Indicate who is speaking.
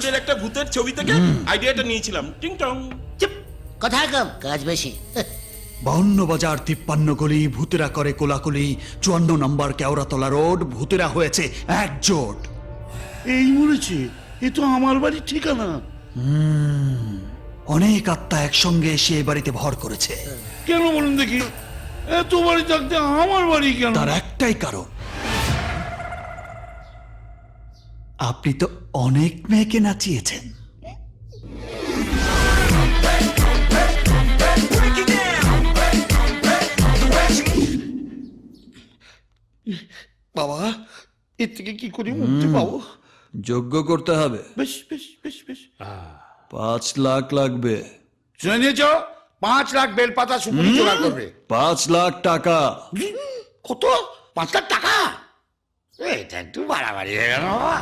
Speaker 1: বলিউডের একটা ভূতের ছবি থেকে আইডিয়াটা নিয়েছিলাম। টিং টং।
Speaker 2: চুপ, কথা কম কাজ বেশি।
Speaker 3: 52 বাজার 53 গলি, ভূতেরা করে কোলাকুলি। 54 নম্বর কেওড়াতলা রোড, ভূতেরা হয়েছে একজোট।
Speaker 4: এই মরেছে, এ তো আমার বাড়ির ঠিকানা।
Speaker 3: অনেক আত্মা একসঙ্গে এসে এ বাড়িতে ভর করেছে।
Speaker 4: কেন বলুন দেখি, এত বাড়ি থাকতে আমার বাড়ি কেন?
Speaker 3: তার একটাই কারণ, আপনি তো অনেক মেয়েকে নাচিয়েছেন।
Speaker 4: বাবা, এর থেকে কি করে মুক্তি পাবো?
Speaker 3: যোগ্য করতে হবে।
Speaker 4: বেশ বেশ বেশ বেশ।
Speaker 3: 5 লাখ লাগবে।
Speaker 4: শুনে নিয়েছ, 5 লাখ বেলপাতা সুপুরি জোগাড় করবে।
Speaker 3: 5 লাখ টাকা।
Speaker 4: কত? 5 লাখ টাকা? এটা একটু বাড়াবাড়ি হয়ে গেল বাবা।